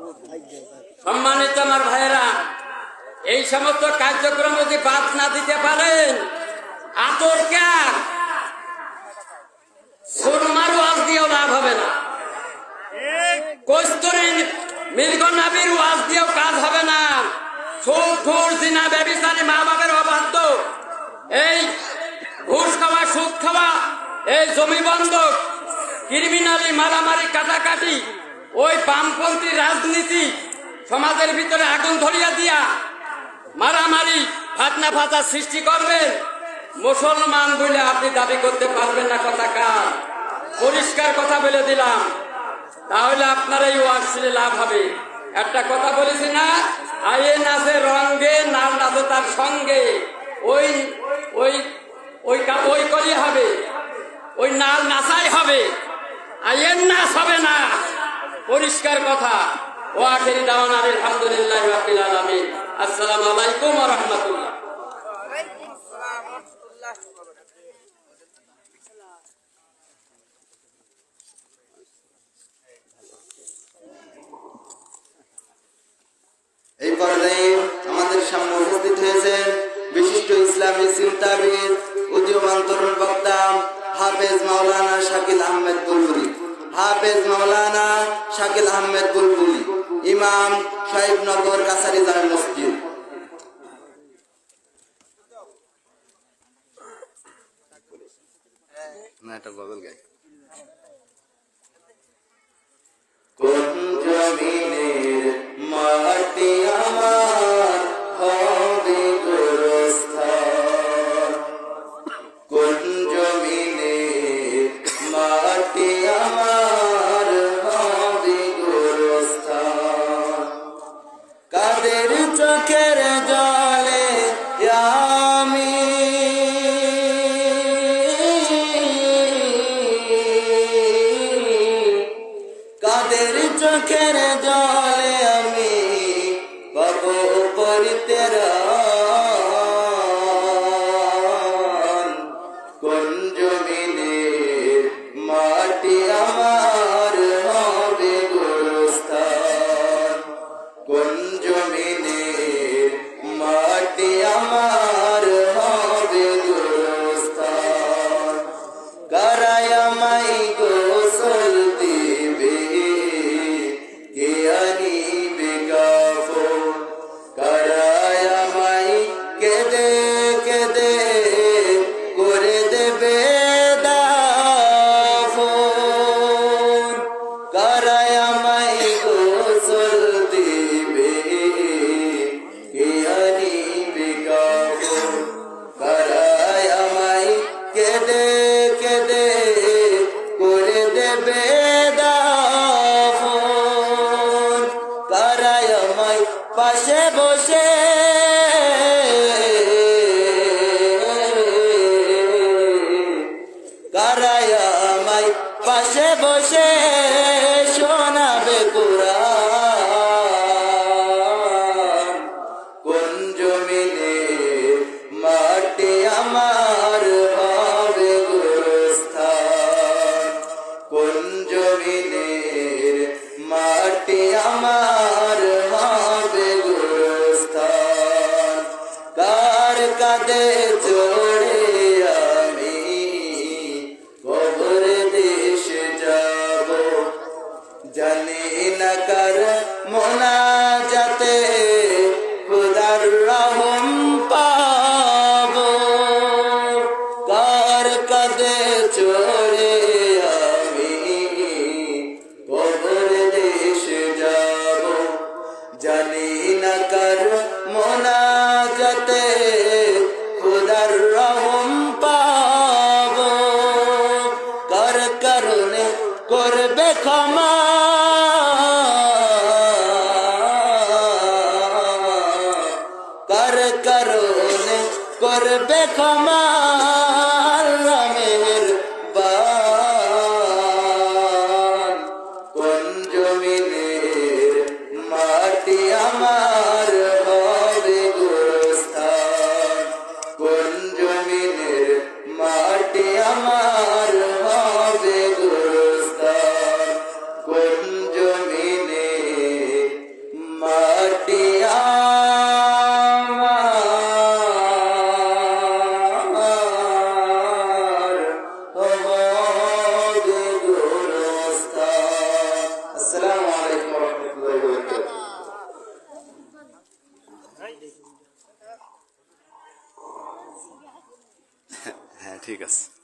সম্মানিত আমার ভাইয়েরা, এই সমস্ত কার্যক্রম যদি বাদ না দিতে পারেন, আতরকা সুরমার ওয়াজ দিয়েও লাভ হবে না, কস্তুরী মৃগনাভির ওয়াজ দিয়েও কাজ হবে না। সুদ ঘুষ জিনা ব্যভিচারী মা বাবার অবাধ্য, এই ঘুষ খাওয়া সুদ খাওয়া, এই জমি বন্ধক, ক্রিমিনালি মারামারি কাটাকাটি, ওই বামপন্থী রাজনীতি সমাজের ভিতরে আগুন ধরিয়া দিয়া মারামারি ফাটনা ফাটা সৃষ্টি করবেন, মুসলমান বলে আপনি দাবি করতে পারবেন না। কথা কার পরিষ্কার কথা বলে দিলাম, তাহলে আপনার এই ওয়াজ শুনে লাভ হবে। একটা কথা বলেছি না, আয়ে নাচে রঙ্গে, নাল নাচে তার সঙ্গে, ওই ওই ওই ওই করি হবে, ওই নাল নাচাই হবে, আয়ের নাচ হবে না। পরিষ্কার কথা। ও আখেরি দাওয়ানা আলহামদুলিল্লাহি রাব্বিল আলামিন। আসসালামু আলাইকুম ওয়া রাহমাতুল্লাহ। এই পর্যায়ে আমাদের সামনে উপস্থিত হয়েছেন বিশিষ্ট ইসলামী চিন্তাবিদ, উদীয়মান তরুণ বক্তা হাফেজ মাওলানা শাকিল আহমেদ বুলবুলি। হাফেজ মাওলানা শাকিল আহমেদ বুলবুলি, ইমাম সাহিবনগর কাছারি জামে মসজিদ। না, এটা বদল গাই। কোন জমিনের মাটি আমার হবে গোরস্থান, কোন জমিনের মাটি আমার হবে গোরস্থান, কাদের চোখের জলে আমি কাদের চোখের জলে আমি পাব পরিত্রাণ, কোন জমিনের মাটি আমার হবে গোরস্থান, কোন জমিনের মাটি আমার হবে গোরস্থান, কারায় আমায় গোসল দিবে, কে আনিবে কাফন, কারায় আমায় কেঁদে কেঁদে করে দেবে দাফন, কারায় আমায় গোসল দিবে, কে আনিবে কাফন, কারায় আমায় কেঁদে কেঁদে করে দেবে দাফন, কারায় আমায় পাশে বসে কারায় আমায় পাশে বসে শোনাবে কুরআন, কোন জমিনের মাটি আমার হবে গোরস্থান, কোন জমিনের মাটি আমার হবে গোরস্থান, কার কাঁধে চড়ে আমি কবর দেশে যাব, জানি না কার মোনাজাতে খোদার রহম পাব, কার কাঁধে চড়ে আমি কবর দেশে যাব, জানি না কার মোনাজাতে খোদার রহম পাব, কার কারণে করবে ক্ষমা, কার কারণে করবে ক্ষমা, রামের বান, কোন জমিনের মাটি আমার হবে গোরস্থান, কোন জমিনের মাটি আমার হবে গোরস্থান, কোন জমিনের ঠিক আছে।